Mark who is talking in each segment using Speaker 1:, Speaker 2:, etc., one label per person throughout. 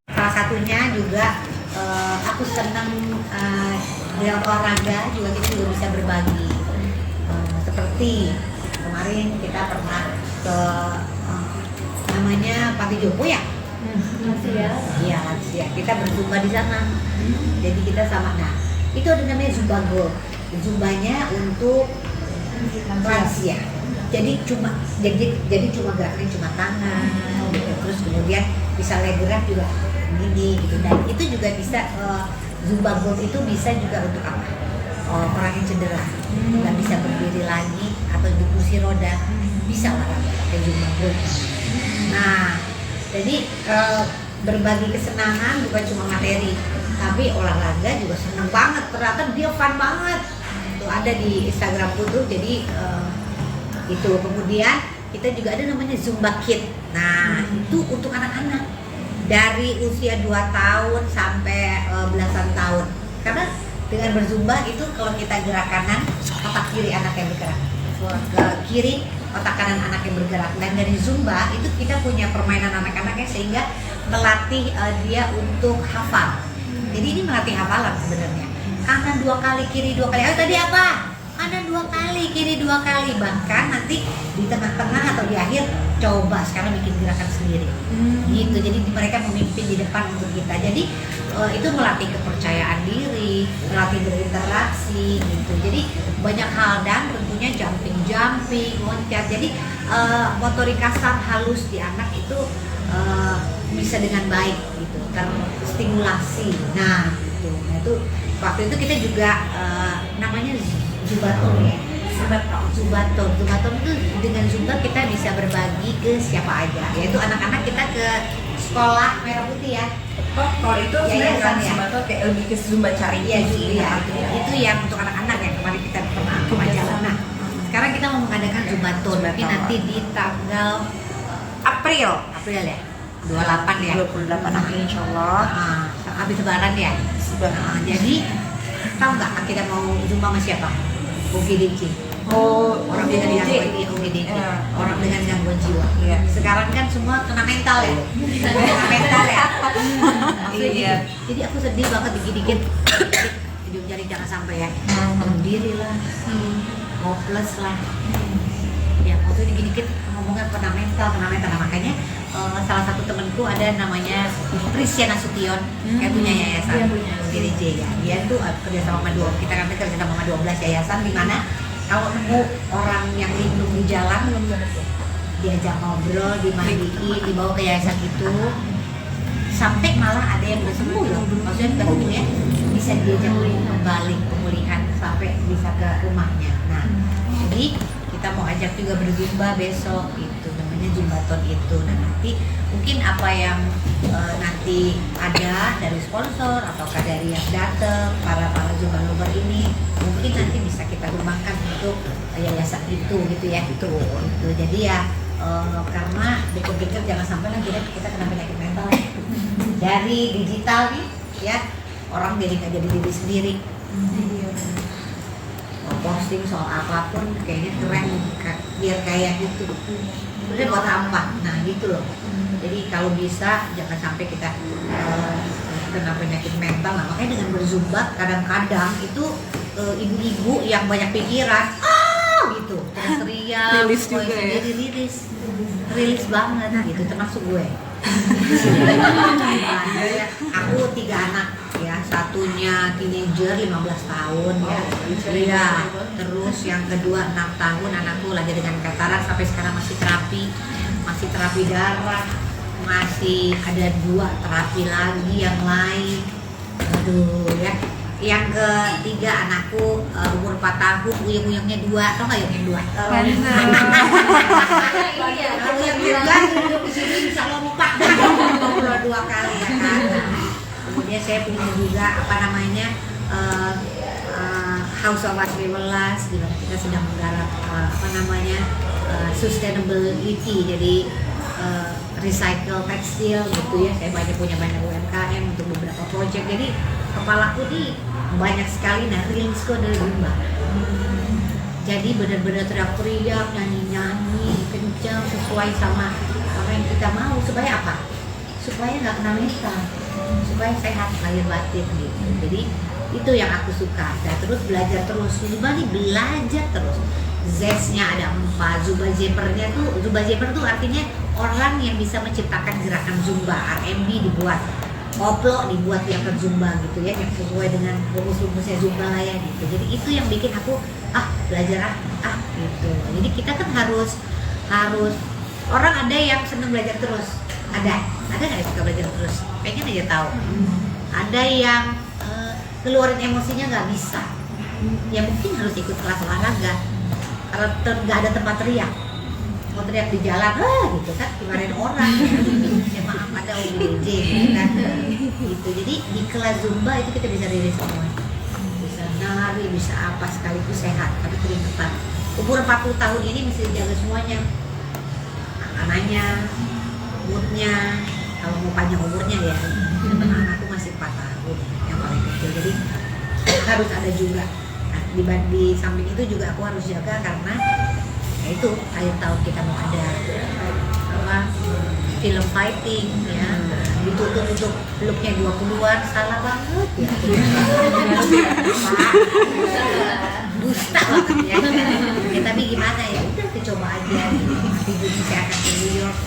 Speaker 1: Salah satunya juga aku senang dalam olahraga juga kita juga bisa berbagi. Seperti kemarin kita pernah ke namanya Panti Jompo ya.
Speaker 2: Lansia.
Speaker 1: Iya, lansia. Kita berzumba di sana. Jadi kita sama. Nah, itu ada namanya Zumba Gold. Zumbanya untuk lansia. Jadi cuma geraknya cuma tangan gitu. Terus kemudian bisa gerak juga gini gitu. Dan itu juga bisa Zumba Gold itu bisa juga untuk apa? Orang yang cedera nggak bisa berdiri lagi atau di kursi roda bisa olahraga pakai Zumba Gold. Nah, jadi berbagi kesenangan bukan cuma materi, tapi olahraga juga seneng banget. Ternyata dia fun banget. Itu ada di Instagramku tuh. Jadi itu kemudian kita juga ada namanya Zumba Kid. Nah, itu untuk anak-anak dari usia 2 tahun sampai belasan tahun. Karena dengan berzumba itu kalau kita gerak kanan, otak kiri anak yang bergerak. Ke kiri, otak kanan anak yang bergerak. Dan dari Zumba itu kita punya permainan anak-anaknya sehingga melatih dia untuk hafal. Jadi ini melatih hafalan sebenarnya. Kanan 2 kali, kiri 2 kali. Ayo tadi apa? Kanan 2 kali, kiri 2 kali. Bahkan nanti di tengah-tengah atau di akhir coba sekarang bikin gerakan sendiri. Gitu. Jadi mereka memimpin di depan untuk kita. Jadi itu melatih kepercayaan diri, melatih berinteraksi gitu. Jadi banyak hal dan tentunya jumping, loncat. Jadi motorik kasar halus di anak itu bisa dengan baik gitu, terstimulasi. Nah, gitu. Nah, itu waktu itu kita juga namanya Zumbaton ya. Zumbaton itu dengan Zumba kita bisa berbagi ke siapa aja. Yaitu anak-anak kita ke sekolah Merah Putih ya.
Speaker 3: Oh, kalau itu sebenarnya kan
Speaker 1: ya.
Speaker 3: Zumbaton kayak lebih ke Zumba cari
Speaker 1: Iya, itu yang untuk anak-anak yang kemarin kita pernah ke Majalah. Nah, sekarang kita mau mengadakan Zumbaton, tapi nanti di tanggal April ya. 28 ya.
Speaker 3: 28 April insyaallah.
Speaker 1: Habis lebaran ya. Jadi tahu nggak kita mau Zumba sama siapa? OGDC. Orang dengan OGDC. Orang dengan gangguan jiwa.
Speaker 3: Iya.
Speaker 1: Sekarang kan semua kena mental ya. Kena mental ya.
Speaker 3: Iya.
Speaker 1: Jadi aku sedih banget dikit-dikit. Hidup jari jangan sampai ya. Sendiri lah. Hopeless lah. Ya, waktu dikit-dikit ngomongnya kena mental. Nah, makanya salah satu temanku ada namanya Prisya Nasution, kayak punya yayasan OGDC ya. Dia tuh kerja sama kita kan kerja sama 12 yayasan di mana kalau nemu orang yang linglung di jalan diajak ngobrol, dimandiin, dibawa ke yayasan itu sampai malah ada yang udah sembuh loh. Maksudnya udah sembuh ya, bisa diajak kembali pemulihan sampai bisa ke rumahnya. Nah, jadi kita mau ajak juga berzumba besok itu namanya Zumbaton itu. Nah, nanti mungkin apa yang nanti ada dari sponsor ataukah dari yang datang para zumba lover ini mungkin nanti bisa kita kembangkan untuk yayasan itu gitu ya. Itu jadi ya karena deket-deket jangan sampai lah kita kena penyakit mental dari digital nih ya, orang jadi nggak jadi diri sendiri. Posting soal apapun kayaknya keren biar kayak gitu. Sebenarnya buat apa? Nah gitu loh. Jadi kalau bisa jangan sampai kita kena penyakit mental. Nah, makanya dengan berzumba kadang-kadang itu ibu-ibu yang banyak pikiran gitu teriak
Speaker 3: rilis juga ya.
Speaker 1: Rilis banget gitu, termasuk gue. Aku 3 anak ya, satunya teenager 15 tahun ya. Iya. Terus yang kedua 6 tahun, anakku lagi dengan katarak sampai sekarang masih terapi darah, masih ada 2 terapi lagi yang lain. Aduh ya. Yang ketiga anakku umur 4 tahun, uyung-uyungnya 2, tau nggak yang 2? Yang hidup di sini bisa lompat 2 kali ya kan. Kemudian saya punya juga House of Us di mana kita sedang menggarap sustainability, jadi recycle tekstil gitu ya. Saya punya banyak UMKM untuk beberapa proyek. Jadi kepalaku nih banyak sekali rilisku dari Zumba. Jadi benar-benar teriak-teriak, nyanyi-nyanyi kencang sesuai sama apa yang kita mau. Supaya apa? supaya nggak kena mental, supaya sehat lahir batin gitu. Jadi itu yang aku suka. Nah, terus belajar terus. Zumba nih belajar terus. Z-nya ada 4. Zumba Zapper tuh artinya orang yang bisa menciptakan gerakan Zumba. R&B dibuat, koplo dibuat yang ke Zumba gitu ya, yang sesuai dengan rumus-rumusnya Zumba lah ya gitu. Jadi itu yang bikin aku belajar gitu. Jadi kita kan harus orang ada yang seneng belajar terus. Ada nggak yang suka belajar terus? Pengen aja tahu. Ada yang keluarin emosinya nggak bisa. Ya mungkin harus ikut kelas olahraga. Kalau nggak ada tempat teriak, mau teriak di jalan, gitu kan, dimarahin orang. Ya maaf ada OBJ gitu kan. Gitu. Jadi di kelas Zumba itu kita bisa rilis semua. Bisa nari, bisa apa sekaligus sehat, tapi keringetan. Umur 40 tahun ini mesti dijaga semuanya. Makanannya, moodnya, kalau mau panjang umurnya ya. Anakku masih 4 tahun yang paling kecil, jadi harus ada juga. Nah, di samping itu juga aku harus jaga karena ya itu akhir tahun kita mau ada film fighting ya, dituntut untuk looknya 20-an, salah banget ya. Dusta banget ya. Ya tapi gimana ya, udah coba aja. Nanti juga saya akan ke New York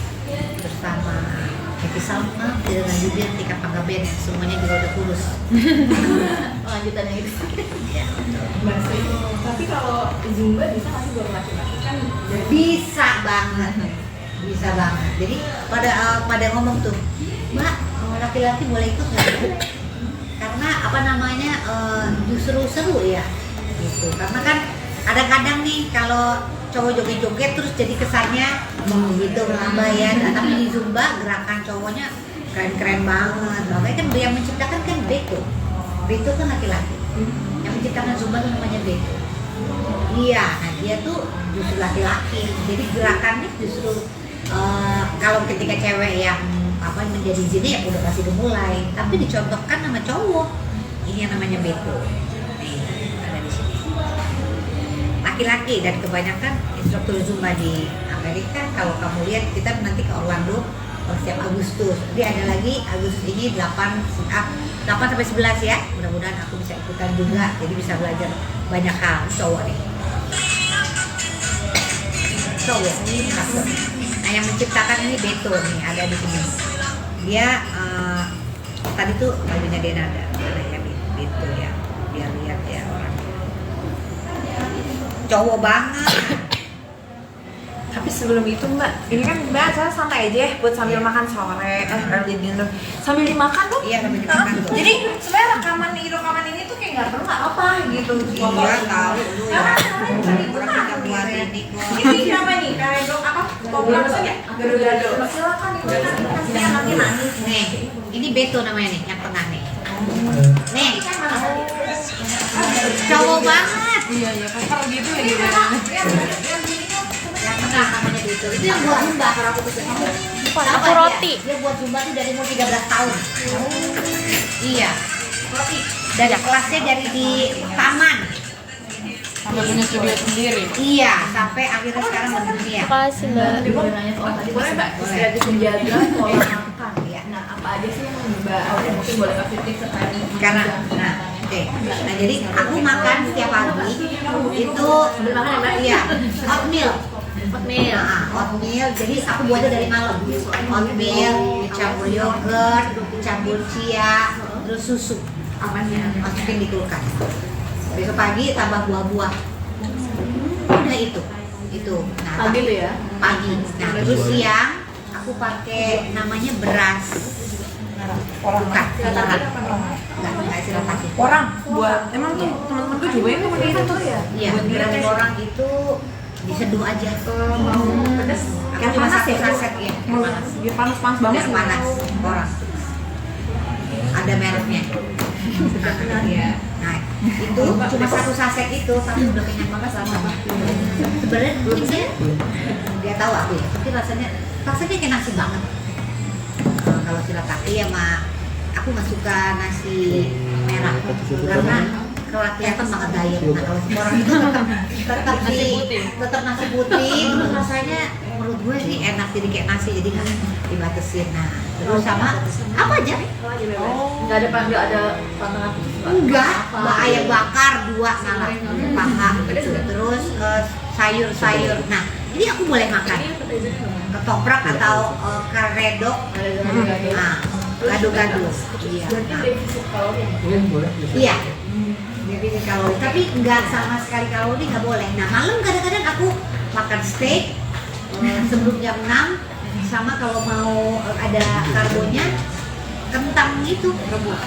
Speaker 1: bersama Happy Salma dengan jubir Tika Panggabean yang semuanya juga udah kurus.
Speaker 3: Lanjutannya itu.
Speaker 1: Ya,
Speaker 3: Tapi kalau Zumba bisa nggak sih buat laki-laki kan?
Speaker 1: bisa banget. Jadi pada ngomong tuh, Mbak, laki-laki boleh ikut nggak? Karena justru seru ya. Gitu. Karena kan kadang-kadang nih kalau cowok joget-joget terus jadi kesannya gitu melambayan. Tapi di Zumba gerakan cowoknya keren-keren banget. Makanya kan yang menciptakan kan Beto. Beto kan laki-laki. Yang menciptakan Zumba itu namanya Beto. Iya, nah dia tuh justru laki-laki. Jadi gerakannya justru kalau ketika cewek yang menjadi zina ya udah pasti dimulai. Tapi dicontohkan sama cowok. Ini yang namanya Beto. Ada di sini. Laki-laki dan kebanyakan instruktur Zumba di Amerika, kalau kamu lihat kita nanti ke Orlando setiap Agustus. Jadi ada lagi Agustus ini 8 sampai 11 ya. Mudah-mudahan aku bisa ikutan juga, jadi bisa belajar banyak hal. Cowok nih. Cowok ini cakep. Nah yang menciptakan ini Beto nih, ada di sini. Dia tadi tuh bajunya dia ada ya Beto ya. Biar lihat ya orang. Cowok banget.
Speaker 3: Tapi sebelum itu Mbak, ini kan Mbak acara santai aja ya buat sambil makan sore, early dinner. Sambil dimakan tuh?
Speaker 1: Iya, sambil dimakan tuh.
Speaker 3: Jadi sebenarnya rekaman ini tuh kayak nggak perlu apa gitu.
Speaker 1: Iya, tahu lu ya.
Speaker 3: Orang kita buat ini. Ini siapa nih? Kayak dong apa? Populasi maksudnya? Gado-gado. Silakan dikasih anaknya manis.
Speaker 1: Nih, ini Beto namanya nih, yang tengah nih. Nih, cowok banget.
Speaker 3: Iya, kan kalau gitu ya gitu.
Speaker 1: Yang tengah namanya Beto. Itu yang buat Zumba kalau aku pesen.
Speaker 2: Aku roti.
Speaker 1: Dia buat Zumba tuh dari umur 13 tahun. Iya. Roti. Dari kelasnya dari di taman.
Speaker 2: Sampai punya studio sendiri.
Speaker 1: Iya, sampai akhirnya sekarang mendunia.
Speaker 2: Makasih Mbak.
Speaker 3: Boleh nanya soal tadi boleh Mbak?
Speaker 1: Boleh.
Speaker 3: Strategi menjaga pola makan.
Speaker 1: Iya.
Speaker 3: Nah, apa aja sih yang Mbak mungkin boleh kasih tips terkait
Speaker 1: Karena, oke. Nah jadi aku makan setiap pagi itu
Speaker 3: sambil makan ya Mbak?
Speaker 1: iya oatmeal. Oatmeal. Jadi aku buatnya dari malam. Oatmeal dicampur yogurt, dicampur chia, terus susu. Masukin di kulkas. Besok pagi tambah buah-buah. Udah itu. Nah,
Speaker 3: Pagi tuh ya?
Speaker 1: Pagi. Nah terus siang aku pakai namanya beras. Bukan. Enggak sirataki.
Speaker 3: Orang buat emang tuh teman-temanku juga yang pakai itu tuh ya.
Speaker 1: Iya, beras orang itu diseduh aja.
Speaker 3: Pedas.
Speaker 1: Kan cuma satu saset ya. Panas.
Speaker 3: Biar panas-panas banget.
Speaker 1: Nggak panas orang. Ada mereknya. Iya. Nah, itu cuma satu saset itu, tapi udah kenyang banget sama. Sebenarnya mungkin dia tahu aku ya, tapi rasanya kayak nasi banget. Kalau shirataki sama aku nggak suka nasi merah karena kelihatan banget diet. Nah kalau orang itu tetap nasi putih terus rasanya menurut gue sih enak, jadi kayak nasi, jadi nggak dibatasin. Nah terus sama apa aja?
Speaker 3: Nggak ada pantangan khusus.
Speaker 1: Enggak, ayam bakar 2 malah paha gitu. Terus sayur-sayur. Nah ini aku boleh makan ketoprak atau karedok. Nah gado-gado. Iya. Nah, iya. Jadi kalori, tapi nggak sama sekali kalori nggak boleh. Nah malam kadang-kadang aku makan steak sebelum jam 6, sama kalau mau ada karbonya kentang itu rebus,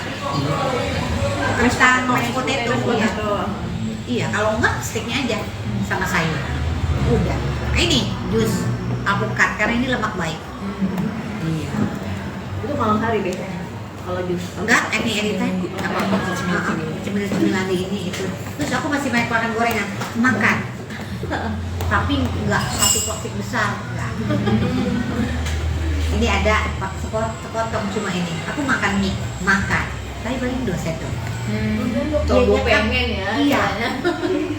Speaker 1: kentang mashed potato ya. Iya, kalau enggak steaknya aja sama sayur. Udah. Nah, ini jus alpukat karena ini lemak baik. Iya.
Speaker 3: Itu malam hari biasanya. Kalau jus
Speaker 1: Enggak, anytime apa cemilan ini itu. Terus aku masih banyak makan gorengan, makan. Tapi enggak satu porsi besar, enggak. Ini ada sepotong cuma ini. Aku makan mie, makan. Tapi paling 2 set dong.
Speaker 3: Coba
Speaker 1: Iya,
Speaker 3: pengen ya.
Speaker 1: Iya.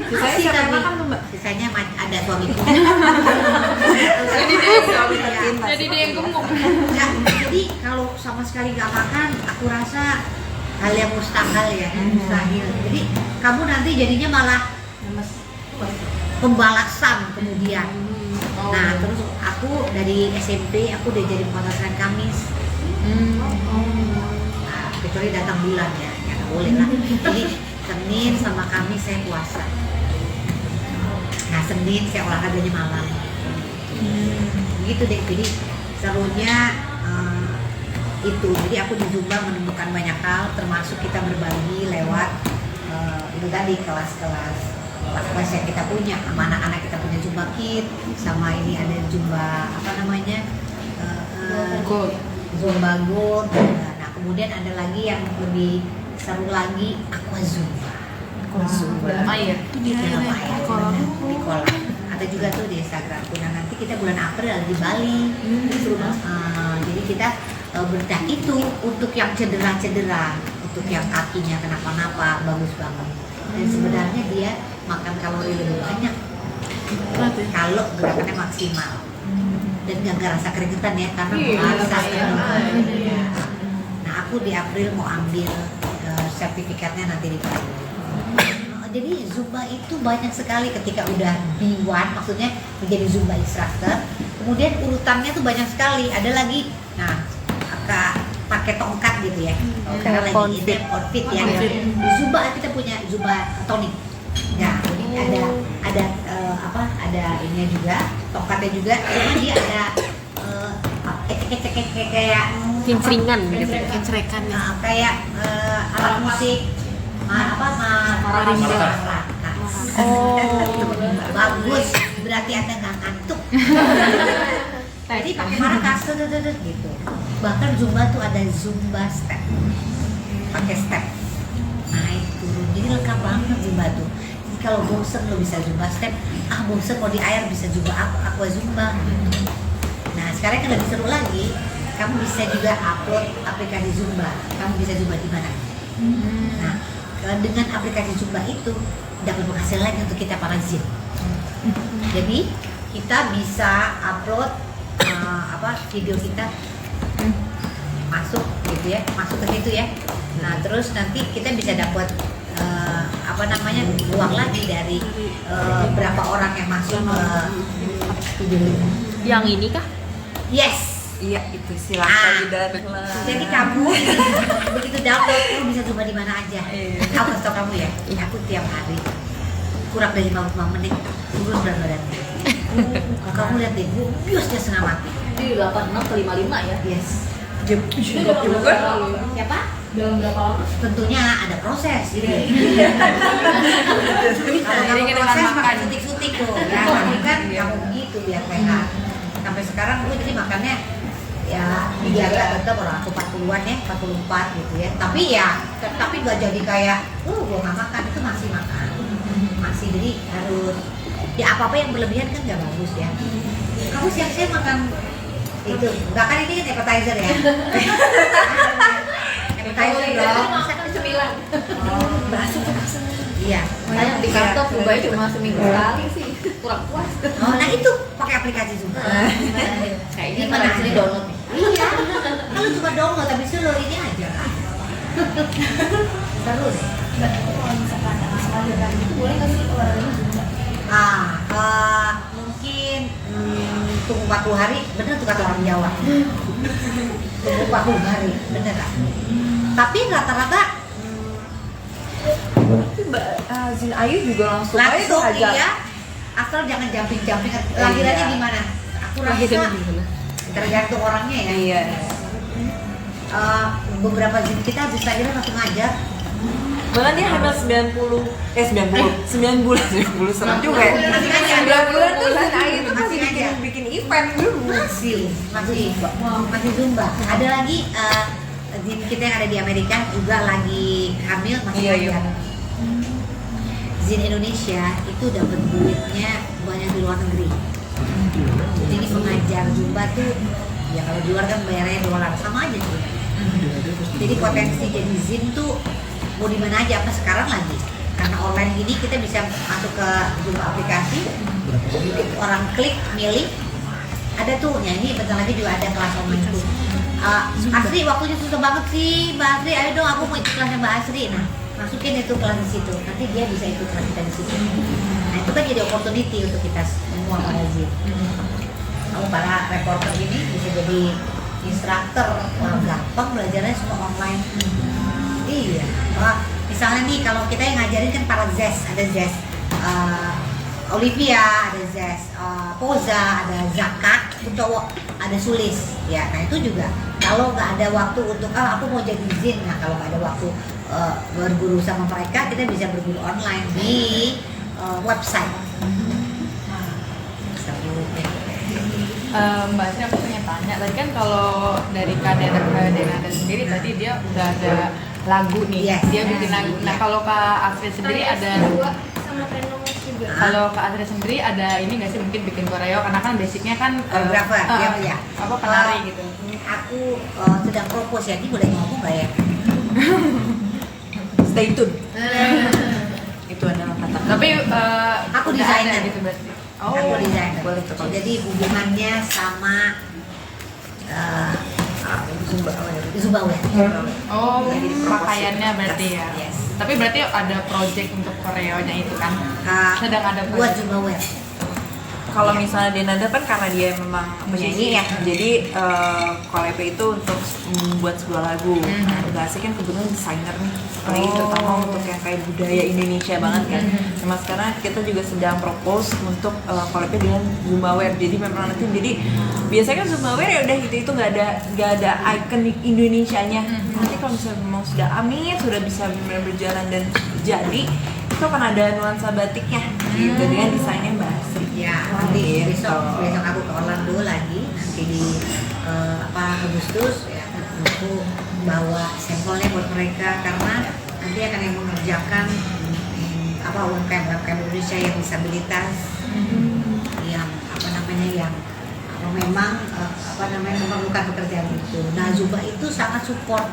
Speaker 3: Sisanya siapa yang makan tuh, Mbak?
Speaker 1: Sisanya ada suamiku.
Speaker 2: Jadi dia yang gemuk.
Speaker 1: Nah, jadi kalau sama sekali nggak makan, aku rasa hal yang mustahil ya, mustahil. Jadi kamu nanti jadinya malah pembalasan kemudian. Nah, terus aku dari SMP aku udah jadi pengawasan Kamis. Nah, kecuali datang bulan ya nggak boleh lah. Jadi Senin sama Kamis saya puasa. Nah, Senin saya olahraganya malam. Gitu deh. Jadi serunya itu. Jadi aku di Zumba menemukan banyak hal, termasuk kita berbagi lewat itu tadi kelas-kelas yang kita punya, sama anak-anak kita punya Zumba Kit, sama ini ada Zumba apa namanya
Speaker 2: Gold.
Speaker 1: Zumba Gold. Nah kemudian ada lagi yang lebih seru lagi, Aqua Zumba.
Speaker 2: Dalam air.
Speaker 1: Di dalam air, bener, di kolam. Ada juga tuh di Instagramku. Nah nanti kita bulan April ada di Bali. Jadi kita bedah itu untuk yang cedera-cedera, untuk yang kakinya kenapa-napa, bagus banget. Dan sebenarnya dia makan kalori lebih banyak kalau gerakannya maksimal dan nggak ngerasa keringetan ya, karena merasa Nah aku di April mau ambil sertifikatnya nanti di Bali. Jadi Zumba itu banyak sekali ketika udah B1, maksudnya menjadi Zumba instructor. Kemudian urutannya tuh banyak sekali. Ada lagi, nah pakai tongkat gitu ya. Karena lagi ini outfit ya. Di Zumba kita punya Zumba tonic. Nah, jadi ada ininya juga, tongkatnya juga. Cuma dia ada kayak
Speaker 2: Ringan
Speaker 1: gitu.
Speaker 2: Kencerekan.
Speaker 1: Kayak alat musik. Marimba. Bagus, berarti Anda nggak ngantuk. Jadi pakai maracas gitu. Bahkan Zumba tuh ada Zumba step, pakai step naik turun, jadi lengkap banget Zumba tuh. Jadi kalau bosen lo bisa Zumba step, bosen mau di air bisa juga aqua Zumba. Nah sekarang kan lebih seru lagi, kamu bisa juga upload aplikasi Zumba. Kamu bisa Zumba di mana? Nah dengan aplikasi Zumba itu dapat penghasilan lagi untuk kita para gym. Jadi kita bisa upload video kita masuk gitu ya, masuk ke situ ya. Nah terus nanti kita bisa dapat uang lagi dari berapa orang yang masuk ke video ini.
Speaker 2: Yang ini kah?
Speaker 1: Yes.
Speaker 3: Iya itu silakan
Speaker 1: Jadi kamu begitu download kamu bisa coba di mana aja. Aku kasih tau kamu ya. Aku tiap hari kurang dari 55 menit turun berat badannya. Kamu lihat deh, gue biusnya setengah mati.
Speaker 3: Di 86 ke 55 ya.
Speaker 1: Yes.
Speaker 3: Juga.
Speaker 1: Siapa?
Speaker 3: Dalam berapa lama?
Speaker 1: Tentunya ada proses gitu. Kalau kamu proses makan sutik-sutik tuh, ya. Tapi kan kamu begitu biar sehat. Sampai sekarang gue jadi makannya ya dijaga tetap orang 40-an ya, 44 gitu ya. Tapi nggak jadi kayak, gue nggak makan, itu masih makan. Masih, jadi harus ya apa-apa yang berlebihan kan nggak bagus ya. Kamu siang-siang makan itu, nggak kan ini kan appetizer ya? Appetizer dong.
Speaker 3: Sembilan.
Speaker 1: Bakso tuh. Iya.
Speaker 3: Di kantor Dubai cuma seminggu sekali sih.
Speaker 2: kurang puas.
Speaker 1: Oh, nah itu pakai aplikasi Zumba.
Speaker 2: Kayaknya
Speaker 1: Gimana
Speaker 2: kalau sini download.
Speaker 1: Iya, kalau cuma download tapi lo ini aja. Seru deh.
Speaker 3: Boleh nggak sih olahraga Zumba?
Speaker 1: Mungkin tunggu 40 hari, bener tuh kata orang Jawa. Tunggu 40 hari, bener kan? Tapi rata-rata
Speaker 3: Tapi Mbak Zin Ayu juga langsung aja
Speaker 1: langsung
Speaker 3: hajar.
Speaker 1: iya, asal jangan jumping-jumping. Lahirannya
Speaker 3: Iya.
Speaker 1: gimana? Aku
Speaker 2: Lahirnya
Speaker 1: rasa
Speaker 2: gimana?
Speaker 1: tergantung orangnya ya.
Speaker 3: Iya.
Speaker 1: Beberapa zin kita habis lahiran langsung ngajar.
Speaker 3: Malah dia hamil 9 bulan 90 serem juga ya.
Speaker 1: Masih ngajar.
Speaker 3: 9 bulan tuh Zin Ayu tuh masih
Speaker 1: Masih ngajar.
Speaker 3: bikin event dulu.
Speaker 1: masih Zumba. Ada lagi zin kita yang ada di Amerika juga lagi hamil masih
Speaker 3: Iya, iya.
Speaker 1: ngajar. Zin Indonesia itu dapat duitnya banyak di luar negeri. Jadi pengajar Zumba tuh ya kalau di luar kan bayarnya dolar sama aja sih. Jadi potensi jadi zin tuh mau di mana aja, apa sekarang lagi karena online ini kita bisa masuk ke Zumba aplikasi, orang klik milih ada tuh nyanyi, bentar lagi juga ada kelas online tuh. Asri waktunya susah banget sih Mbak Asri, ayo dong aku mau ikut kelasnya Mbak Asri. Nah masukin itu kelas di situ, nanti dia bisa ikut kelas kita di situ. Nah itu kan jadi opportunity untuk kita semua para zin. Kamu para reporter ini bisa jadi instruktur, wah gampang belajarnya semua online. Iya. Misalnya nih kalau kita yang ngajarin kan para Zes, ada Zes Olivia, ada Zes Poza, ada Zaka, itu cowok, ada Sulis. Ya, nah itu juga kalau nggak ada waktu untuk aku mau jadi zin, nah kalau nggak ada waktu berguru sama mereka, kita bisa berguru online di website.
Speaker 4: Mbak Asri, aku pengen tanya, tadi kan kalau dari Kak Denada sendiri tadi dia udah ada lagu nih,
Speaker 1: Yes.
Speaker 4: dia bikin lagu. Nah kalau Kak Asri sendiri ada,
Speaker 3: sama Renong juga.
Speaker 4: kalau Kak Asri sendiri ada ini nggak sih mungkin bikin koreo, karena kan basicnya kan
Speaker 1: Koreografer, ya.
Speaker 4: apa penari gitu.
Speaker 1: Aku sedang propose ya, ini boleh ngomong nggak ya?
Speaker 3: Stay tune. Itu adalah kata.
Speaker 4: Tapi
Speaker 1: Aku
Speaker 4: udah
Speaker 1: desainer.
Speaker 4: ada gitu berarti.
Speaker 1: Aku desainer.
Speaker 3: boleh tuh kalau
Speaker 1: Jadi hubungannya sama
Speaker 3: Zumba apa ya?
Speaker 1: Zumba Wear.
Speaker 4: Oh,
Speaker 3: Jadi promosi.
Speaker 4: pakaiannya berarti ya.
Speaker 1: Yes.
Speaker 4: Tapi berarti ada project untuk koreonya itu kan? Sedang ada
Speaker 1: buat
Speaker 4: project.
Speaker 1: Zumba Wear.
Speaker 3: Kalau misalnya Denada kan karena dia memang penyanyi ya, jadi collab itu untuk membuat sebuah lagu. Nah, Mbak Asri kan kebetulan desainer nih, apalagi terutama untuk yang kayak budaya Indonesia banget kan. Sama sekarang kita juga sedang propose untuk collabnya dengan Zumba Wear. Jadi memang nanti jadi biasanya kan Zumba Wear ya udah gitu itu nggak ada ikonik Indonesianya. Nanti kalau misalnya memang sudah amin, sudah bisa benar berjalan dan jadi itu akan ada nuansa batiknya gitu dengan desainnya Mbak Asri.
Speaker 1: Ya, nanti
Speaker 3: Gitu.
Speaker 1: besok aku ke Orlando lagi, nanti di Agustus ya aku bawa sampelnya buat mereka karena nanti akan yang mengerjakan UMKM Indonesia yang disabilitas, yang memang memerlukan pekerjaan itu. Nah Zumba itu sangat support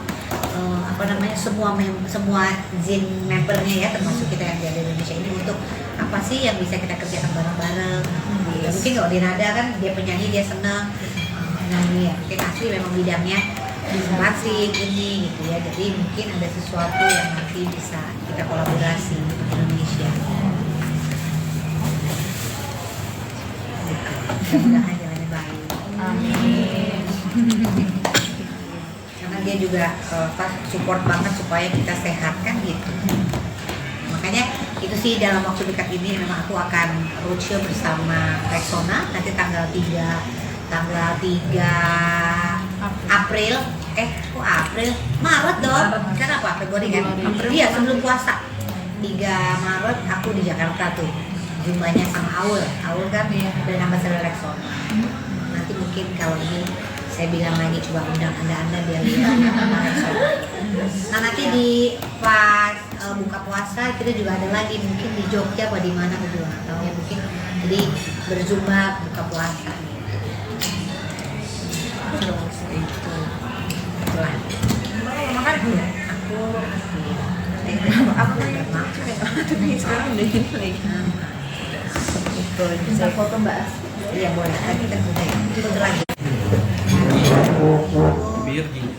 Speaker 1: semua zin membernya ya, termasuk kita yang di Indonesia ini untuk apa sih yang bisa kita kerjakan bareng-bareng. Ya, mungkin kalau Denada kan dia penyanyi, dia senang nyanyi ya, mungkin Asri memang bidangnya musik ini gitu ya, jadi mungkin ada sesuatu yang nanti bisa kita kolaborasi di Indonesia gitu. Mudah-mudahan jalannya baik.
Speaker 4: Amin.
Speaker 1: Karena dia juga support banget supaya kita sehat kan gitu. Makanya itu sih dalam waktu dekat ini memang aku akan roadshow bersama Rexona nanti tanggal 3 April. Kok April? Maret dong. Sekarang apa? Februari kan? Iya, sebelum puasa. 3 Maret aku di Jakarta tuh. Zumbanya sama Aul. Aul kan dan ambassador Rexona. Nanti mungkin kalau ini saya bilang lagi coba undang anda biar lihat sama Rexona. Nah nanti di pas buka puasa kita juga ada lagi mungkin di Jogja apa di mana aku juga nggak tahu ya, mungkin jadi berzumba buka puasa. Itulah.
Speaker 3: Makan ya?
Speaker 1: Aku
Speaker 3: Tapi sekarang udah gini lagi.
Speaker 1: itu betul.
Speaker 4: Bisa foto Mbak.
Speaker 1: Iya boleh. Nanti kita buka ya. Foto lagi.
Speaker 5: Biar gini.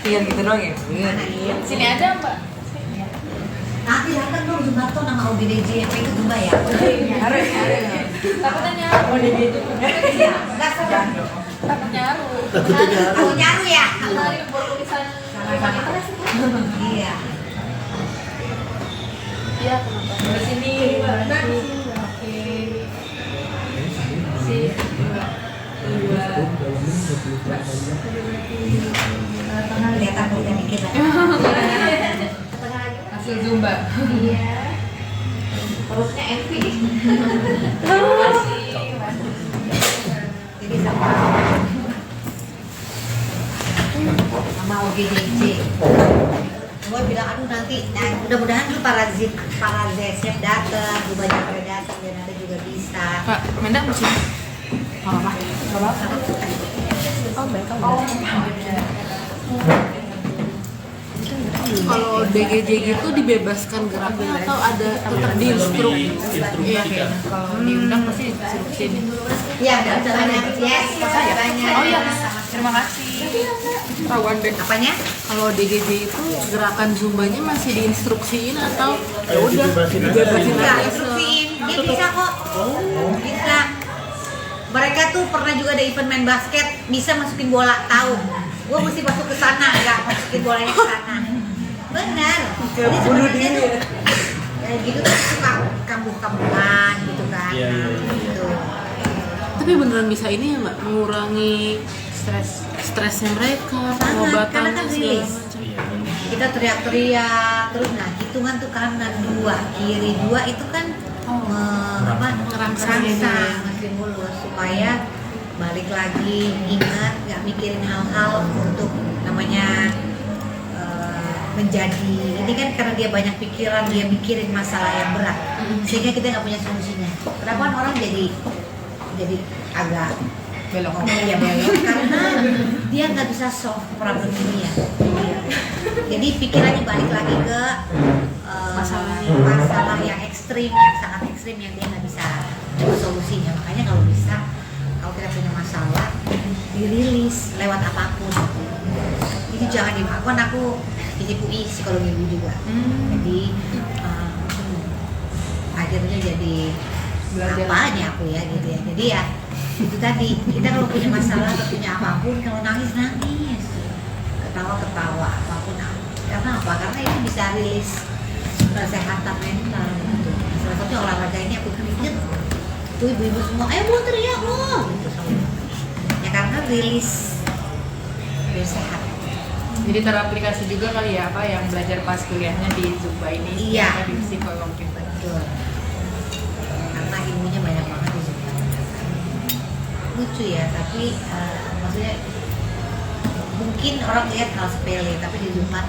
Speaker 3: Biar gitu doang ya.
Speaker 1: Mana ya?
Speaker 4: Sini aja Mbak.
Speaker 1: Nanti datang dong Zumba tuh nama OGDJ itu Zumba ya.
Speaker 3: Harus.
Speaker 4: Takutnya nyaru. Oh dia gitu.
Speaker 1: Iya, enggak sabar.
Speaker 4: Takut nyaru.
Speaker 1: Aku nyaru ya.
Speaker 4: Hari buat tulisan.
Speaker 1: Iya.
Speaker 4: Iya kenapa? Di sini Mbak. Oke. Si dua.
Speaker 1: Lihat aku udah mikir lah.
Speaker 4: Hasil Zumba. Iya. Perutnya envy. Terima kasih.
Speaker 1: Jadi sama OGDJ. Gue bilang aduh nanti, nah mudah-mudahan dulu para ZSF datang, gue banyak pada datang dan ada juga bisa.
Speaker 4: Pak, Mendak masih.
Speaker 1: Apa?
Speaker 4: Oh, baik Kalau DGJ gitu dibebaskan geraknya atau ada tetap di instruksi? Iya, kalau diundang pasti instruksi ini.
Speaker 1: Iya, banyak. Yes, banyak.
Speaker 4: Oh iya, terima kasih. Rawan deh.
Speaker 1: Apanya?
Speaker 4: Kalau DGJ itu gerakan zumbanya masih diinstruksiin atau ya udah dibebasin
Speaker 1: Enggak,
Speaker 4: aja?
Speaker 1: instruksiin. Dia bisa kok. Bisa. Mereka tuh pernah juga ada event main basket, bisa masukin bola, tahu. Gue mesti masuk ke sana, enggak masukin bolanya ke sana. Benar. Jadi sebenarnya tuh kayak gitu tuh suka kambuh-kambuhan gitu kan.
Speaker 5: Iya, iya, iya.
Speaker 1: Gitu.
Speaker 4: Tapi beneran bisa ini ya Mbak, mengurangi stresnya mereka,
Speaker 1: Sangat, karena
Speaker 4: pengobatannya
Speaker 1: kan
Speaker 4: segala
Speaker 1: rilis.
Speaker 4: macam.
Speaker 5: Iya, benar.
Speaker 1: Kita teriak-teriak terus, nah hitungan tuh kanan 2, kiri 2 itu kan
Speaker 4: Ngerangsang
Speaker 1: masih mulus supaya balik lagi ingat, nggak mikirin hal-hal untuk namanya menjadi ini kan karena dia banyak pikiran, dia mikirin masalah yang berat sehingga kita nggak punya solusinya. Kenapa kan orang jadi agak
Speaker 4: Belok.
Speaker 1: ya belok karena dia nggak bisa solve problem dunia. Jadi pikirannya balik lagi ke masalah yang ekstrim, yang sangat ekstrim yang dia nggak bisa dapat solusinya. Makanya kalau bisa, kalau kita punya masalah, dirilis lewat apapun. Jadi jangan dimakan. Aku di UI psikologi juga. Jadi akhirnya jadi
Speaker 4: Belajar.
Speaker 1: apa nih aku ya gitu ya. Jadi ya itu tadi, kita kalau punya masalah atau punya apapun, kalau nangis, ketawa apapun. Karena apa? Karena itu bisa rilis kesehatan mental gitu. Salah satunya olahraga ini aku inget tuh ibu-ibu semua, ayo mau teriak loh gitu. Ya karena rilis biar sehat.
Speaker 4: Jadi teraplikasi juga kali ya apa yang belajar pas kuliahnya di Zumba ini.
Speaker 1: Iya.
Speaker 4: Di psikologi.
Speaker 1: Betul. Karena ilmunya banyak banget di sini. Lucu ya, tapi maksudnya mungkin orang lihat hal sepele, tapi di Zumba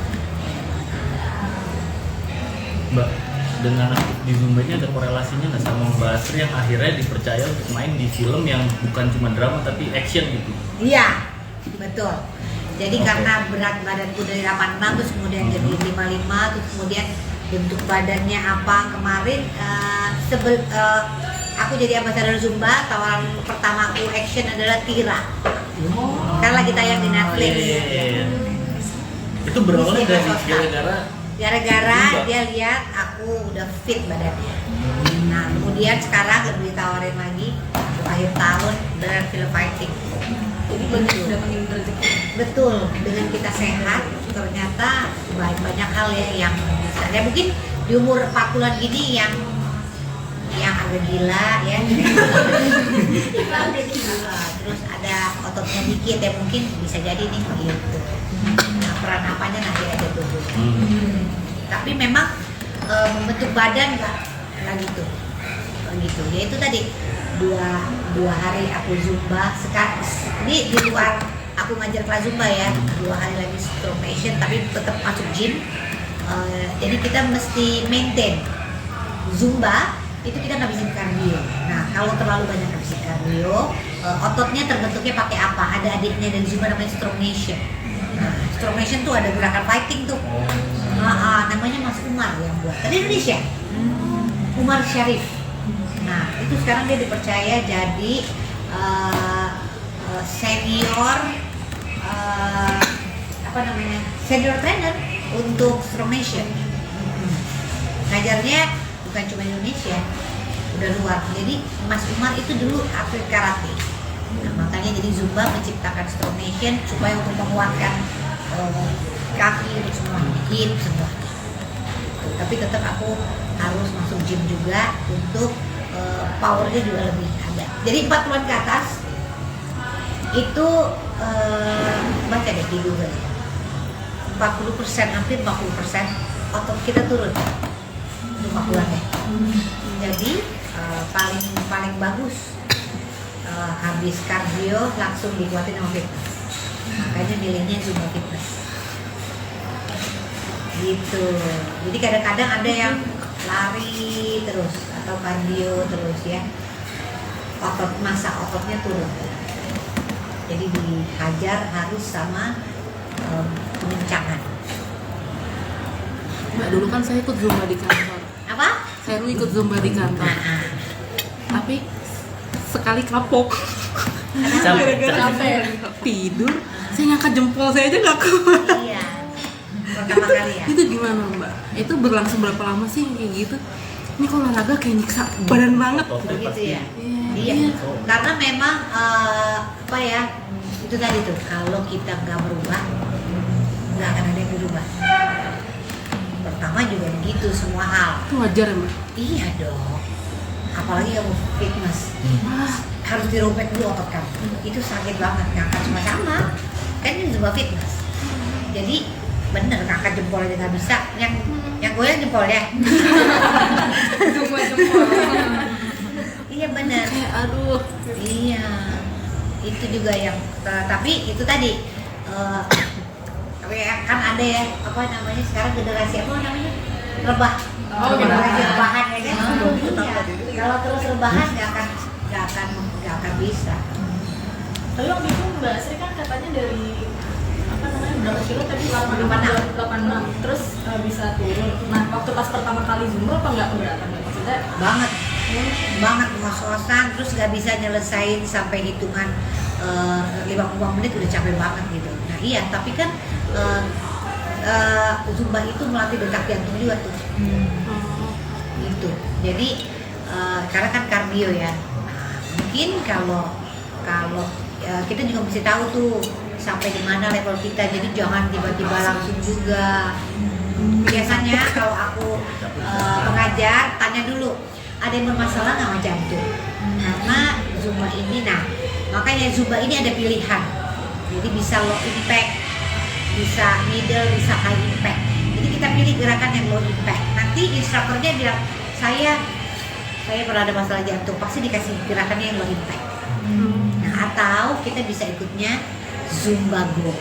Speaker 5: Mbak, dengan aktif di Zumba ini ada korelasinya nggak sama Mbak Asri yang akhirnya dipercaya untuk main di film yang bukan cuma drama tapi action gitu?
Speaker 1: iya, betul. Jadi
Speaker 5: Oke.
Speaker 1: karena berat badanku dari 86 terus kemudian jadi 55 terus kemudian bentuk badannya apa kemarin aku jadi ambasador Zumba, tawaran pertama aku action adalah Tira. Karena lagi tayang di Netflix.
Speaker 5: Iya. Itu berawalnya
Speaker 1: Disney
Speaker 5: dari
Speaker 1: Plus gara-gara dia lihat aku udah fit badannya. Nah kemudian sekarang ditawarin lagi akhir tahun dengan film fighting.
Speaker 4: Jadi datangin rezeki.
Speaker 1: Betul, dengan kita sehat ternyata banyak hal ya yang bisa. Ya mungkin di umur 40-an gini yang agak gila ya. Terus ada ototnya dikit ya mungkin bisa jadi nih gitu. Nah, peran apanya nanti aja tunggu. Tapi memang membentuk badan nggak gitu. Gitu. Ya itu tadi dua hari aku Zumba sekarang ini di luar aku ngajar kelas Zumba ya 2 hari lagi strong nation tapi tetap masuk gym. Jadi kita mesti maintain Zumba itu kita ngabisin kardio. Nah kalau terlalu banyak ngabisin kardio ototnya terbentuknya pakai apa? Ada adiknya dari Zumba namanya strong nation. Nah strong nation tuh ada gerakan fighting tuh. Namanya Mas Umar yang buat dari Indonesia. Umar Syarif. Nah, itu sekarang dia dipercaya jadi senior senior trainer untuk Strongation. Ngajarnya bukan cuma Indonesia, udah luar. Jadi Mas Umar itu dulu atlet karate. Nah, makanya jadi Zumba menciptakan Strongation supaya untuk menguatkan kaki untuk semua, hip semua. Gitu. Tapi tetap aku harus masuk gym juga untuk powernya juga lebih ada. Jadi 40-an ke atas itu baca deh di Google 40%, hampir 40% otot kita turun untuk 40-an ya. Jadi paling bagus habis kardio langsung dikuatin sama fitness. Makanya milihnya Zumba Fitness gitu. Jadi kadang-kadang ada yang lari terus atau kardio terus ya, masa ototnya turun. Jadi dihajar harus sama pengencangan.
Speaker 4: Mbak, dulu kan saya ikut Zumba di kantor.
Speaker 1: Apa?
Speaker 4: Saya dulu ikut Zumba di kantor. Tapi sekali kapok.
Speaker 5: Capek.
Speaker 4: Tidur, saya ngangkat jempol saya aja nggak kuat.
Speaker 1: Iya. Pertama kali ya.
Speaker 4: Itu gimana Mbak? Itu berlangsung berapa lama sih kayak gitu? Ini kok olahraga kayak nyiksa badan banget.
Speaker 1: Begitu ya.
Speaker 4: Iya.
Speaker 1: Iya. Karena memang apa ya? Itu tadi tuh, kalau kita nggak berubah, nggak akan ada yang berubah. Pertama juga begitu semua hal.
Speaker 4: Itu wajar ya Mbak?
Speaker 1: Iya dong. Apalagi kamu fitness. Harus dirobek dulu otot kamu. Itu sakit banget, ngangkat sama-sama. Kan ini Zumba Fitness. Jadi bener ngangkat jempol aja nggak bisa. Yang goyang jempolnya.
Speaker 2: Zumba jempol.
Speaker 1: Iya bener.
Speaker 4: Kayak aduh.
Speaker 1: Iya. Itu juga yang tapi itu tadi kan ada ya apa namanya sekarang generasi apa namanya rebah. Generasi rebahan ya kan. Iya. Kalau terus rebahan nggak akan bisa.
Speaker 6: Tapi waktu itu Mbak Sri kan katanya dari apa namanya berapa kilo tadi 86 terus bisa turun. Nah waktu pas pertama kali Zumba apa nggak keberatan maksudnya?
Speaker 1: Banget ngos-ngosan terus nggak bisa nyelesain sampai hitungan 50 menit udah capek banget gitu. Nah iya tapi kan Zumba itu melatih detak jantung juga tuh. Gitu. Jadi karena kan kardio ya. Mungkin kalau kita juga mesti tahu tuh sampai di mana level kita. Jadi jangan tiba-tiba langsung juga. Biasanya kalau aku pengajar tanya dulu ada yang bermasalah nggak sama jantung. Karena Zumba ini, nah makanya Zumba ini ada pilihan. Jadi bisa low impact, bisa middle, bisa high impact. Jadi kita pilih gerakan yang low impact. Nanti instrukturnya bilang saya pernah ada masalah jantung, pasti dikasih gerakannya yang low impact. Nah, atau kita bisa ikutnya Zumba Go.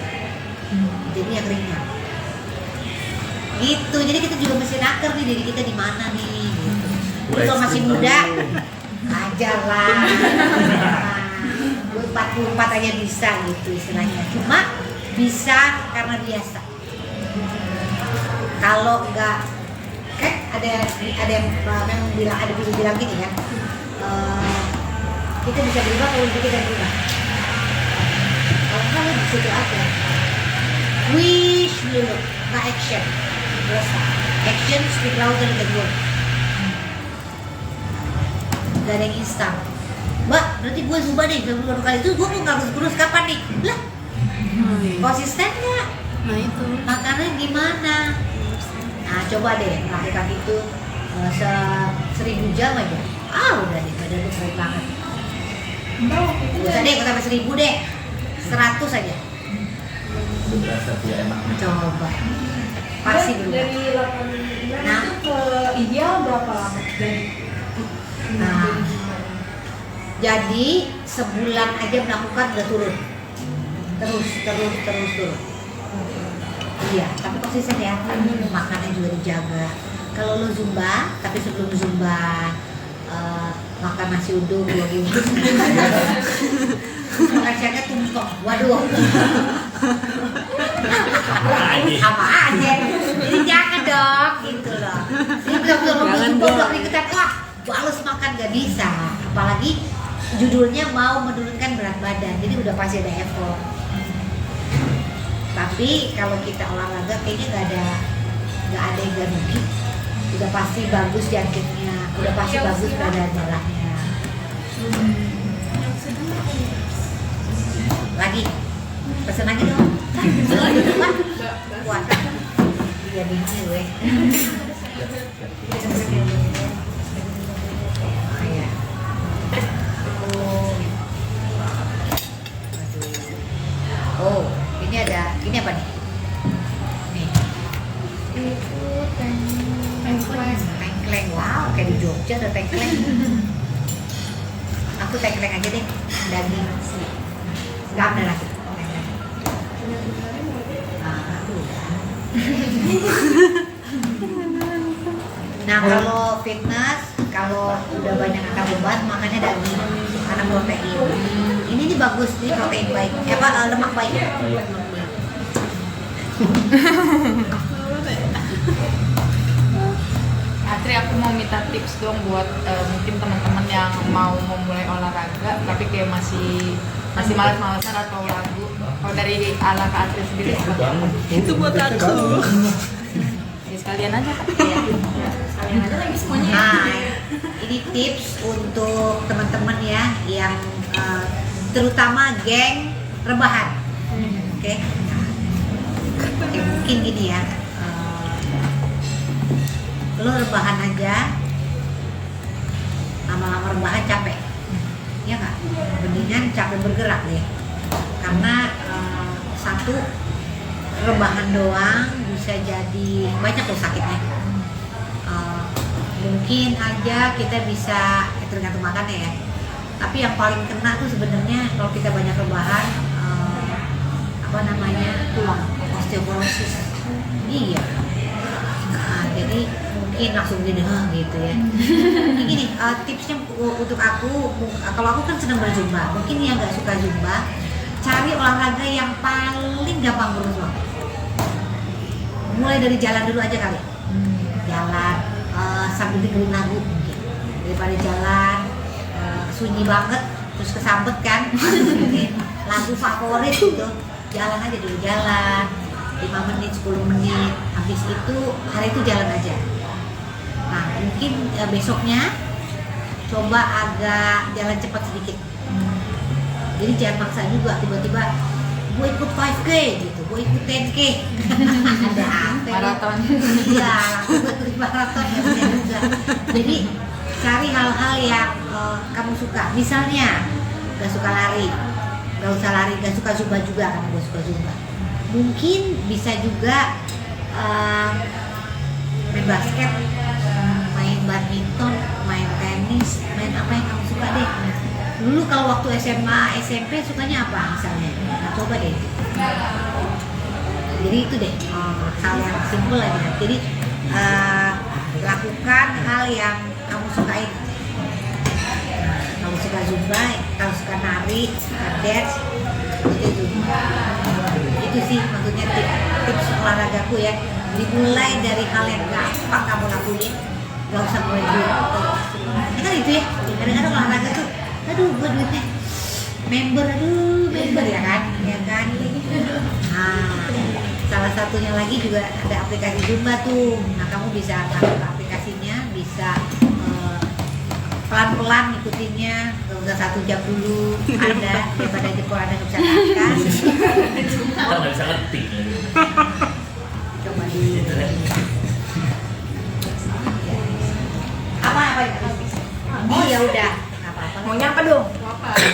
Speaker 1: Jadi yang ringan. Gitu. Jadi kita juga mesti naker nih diri kita di mana nih gitu. Jadi kalau masih muda ajar lah. 44 aja bisa gitu istilahnya. Cuma bisa karena biasa. Kalau enggak ada yang memang bilang gini kan, kita bisa berubah kalau kita berubah. Kalau di situ aja, wish dulu, nggak action, biasa. Action speak louder than word. Gak ada yang instan. Mbak, berarti gue Zumba nih, baru kali itu gue mau kurus kapan nih? Lah, konsisten nggak?
Speaker 4: Nah itu.
Speaker 1: Makannya gimana? Nah coba deh lakukan itu 1000 jam aja. Udah deh badan lu keren banget. Usah deh kata 1000 deh, 100 aja.
Speaker 5: Udah berasa dia enaknya.
Speaker 1: Coba. Pasti berubah.
Speaker 6: Dari 8 bulan
Speaker 1: Nah.
Speaker 6: itu ke ideal berapa lama?
Speaker 1: Nah, jadi sebulan aja melakukan udah turun. Terus turun. Iya, tapi konsisten ya. Makannya juga dijaga. Kalau lo Zumba, tapi sebelum Zumba makan nasi uduk 2 bungkus. Makan siangnya tumpeng. Waduh. Sama aja. Jadi jangan dong. dok gitu loh. Ini betul-betul bodoh ikutan wah harus makan gak bisa. Apalagi judulnya mau menurunkan berat badan, jadi udah pasti ada effort. Tapi kalau kita olahraga kayaknya nggak ada yang gak rugi. Udah pasti bagus jantungnya, udah pasti bagus badan darahnya. Lagi pesen lagi dong. Kuat. Iya bingung gue. Ya. Oh, ini apa nih? Nih. Tengkleng. Wow, kayak di Jogja ada tengkleng. Aku tengkleng aja deh, daging. Gak ada lagi. Nah kalau fitness, kalau udah banyak angkat beban makanya daging karena protein. Ini nih bagus nih protein baik, lemak baik.
Speaker 2: Atri, aku mau minta tips dong buat mungkin teman-teman yang mau memulai olahraga tapi kayak masih malas-malasan atau ragu. Kalau dari ala Kak Atri sendiri seperti apa?
Speaker 4: Itu buat aku.
Speaker 2: Ya sekalian aja Kak.
Speaker 6: Sekalian aja lagi semuanya.
Speaker 1: Nah, ini tips untuk teman-teman ya yang terutama geng rebahan. Oke. Oke, mungkin gini ya. Lo rebahan aja, lama-lama rebahan capek, ya nggak? Mendingan capek bergerak deh, karena satu rebahan doang bisa jadi banyak loh sakitnya. Mungkin aja kita bisa tergantung makannya ya, tapi yang paling kena tuh sebenarnya kalau kita banyak rebahan, tulang osteoporosis. Iya. Nah, jadi mungkin langsung jadi gitu ya. Mungkin gini, tipsnya untuk aku, kalau aku kan senang berzumba, mungkin yang nggak suka zumba, cari olahraga yang paling gampang berusaha. Mulai dari jalan dulu aja kali, jalan sambil dengerin lagu mungkin, daripada jalan sunyi banget terus kesambet kan, lagu favorit gitu, jalan aja dulu, jalan 5 menit, 10 menit, habis itu hari itu jalan aja. Nah mungkin besoknya coba agak jalan cepat sedikit, jadi jangan maksa juga tiba-tiba gue ikut 5K gitu, gue ikut 10K ada apa
Speaker 2: Maraton.
Speaker 1: Iya, gue ikut maraton ya punya juga. Jadi cari hal-hal yang kamu suka, misalnya gak suka lari, gak usah lari, gak suka zumba juga karena gue suka zumba. Mungkin bisa juga main basket, main badminton, main tenis, main apa yang kamu suka deh. Dulu kalau waktu SMA, SMP sukanya apa misalnya? Nah, coba deh. Jadi itu deh hal yang simple aja. Jadi lakukan hal yang kamu sukain. Kamu suka zumba, kamu suka nari, suka dance, itu sih maksudnya tips olahragaku ya. Dimulai dari hal yang gampang kamu lakuin, gak usah mulai dulu. Kan itu ya, kadang-kadang olahraga tuh, aduh gue duitnya member ya kan. Nah, salah satunya lagi juga ada aplikasi Zumba tuh. Nah kamu bisa download aplikasinya, bisa pelan-pelan ikutinnya, gak usah 1 jam dulu, ada daripada jempol ada gak bisa angkat.
Speaker 5: Kita nggak bisa ngetik lagi.
Speaker 1: Coba di apa oh ya udah nggak apa-apa.
Speaker 3: Mau nyapa dong?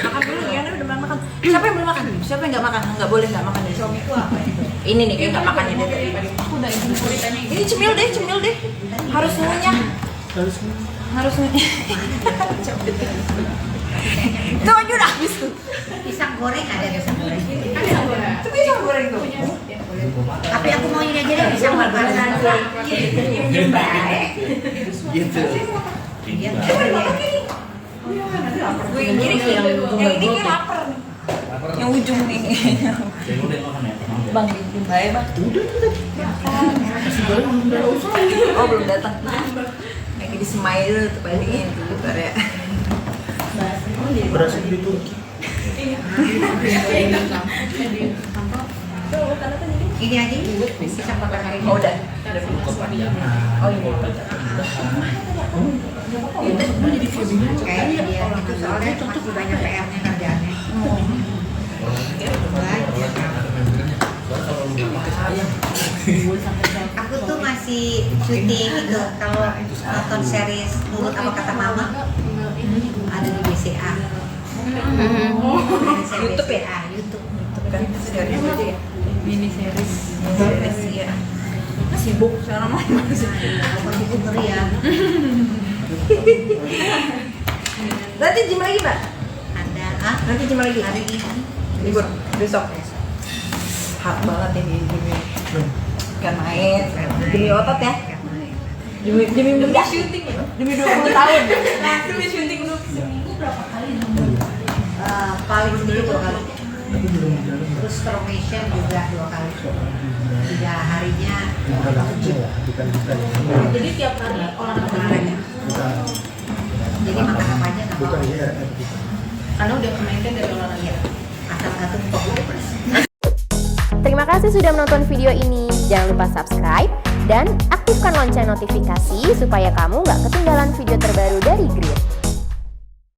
Speaker 3: Makan dulu ya, udah makan. Siapa yang belum makan? Siapa yang nggak makan? Nggak boleh nggak makan dari
Speaker 1: Suamiku apa itu?
Speaker 3: Ini nih kayak nggak makan ini dari tadi.
Speaker 2: Aku udah izin ceritanya.
Speaker 3: Ini cemil deh. Harus ngunyah. Harus ngunyah. Tuh aja udah habis tuh.
Speaker 1: Pisang goreng ada pisang goreng.
Speaker 3: Itu bisa goreng tuh.
Speaker 1: Tapi aku mau ini aja deh pisang goreng. Ini baik.
Speaker 5: Gitu.
Speaker 1: Iya.
Speaker 3: Gue yang kiri yang ini kayak lapar nih. Yang ujung nih.
Speaker 5: Jadi udah makan ya?
Speaker 3: Bang, baik bang. Oh belum datang. Lagi di Smile tuh paling dulu bentar ya.
Speaker 7: Berasa di Turki.
Speaker 1: Ini aja bisa pakai hari ini.
Speaker 3: Oh udah.
Speaker 5: Kepanjangan.
Speaker 3: Oh iya.
Speaker 1: Kayaknya dia itu soalnya masih banyak PR-nya kerjaannya. Aku tuh masih syuting itu kalau nonton series Nurut Apa Kata Mama ada di BCA.
Speaker 3: YouTube ya?
Speaker 1: BCA, YouTube.
Speaker 3: Kan series aja ya.
Speaker 2: Mini series.
Speaker 3: Series ya. Sibuk sekarang mah masih.
Speaker 1: Masih pinter ya.
Speaker 3: Nanti gym lagi mbak?
Speaker 1: Ada
Speaker 3: Nanti gym lagi?
Speaker 1: hari ini
Speaker 3: Libur besok. Hard banget ya di gym ini. Kan main, demi otot ya. Demi muda.
Speaker 6: Syuting ya?
Speaker 3: Demi 20 tahun.
Speaker 6: Demi syuting lu seminggu berapa kali?
Speaker 1: paling sedikit 2 kali. Terus stromation juga 2 kali. 3 harinya.
Speaker 6: Jadi tiap hari olahraga.
Speaker 1: Olahraga. Jadi makan apa aja nggak mau.
Speaker 6: Karena udah kemainkan dari olahraga.
Speaker 1: Asal satu fokus.
Speaker 8: Terima kasih sudah menonton video ini. Jangan lupa subscribe dan aktifkan lonceng notifikasi supaya kamu nggak ketinggalan video terbaru dari Grit.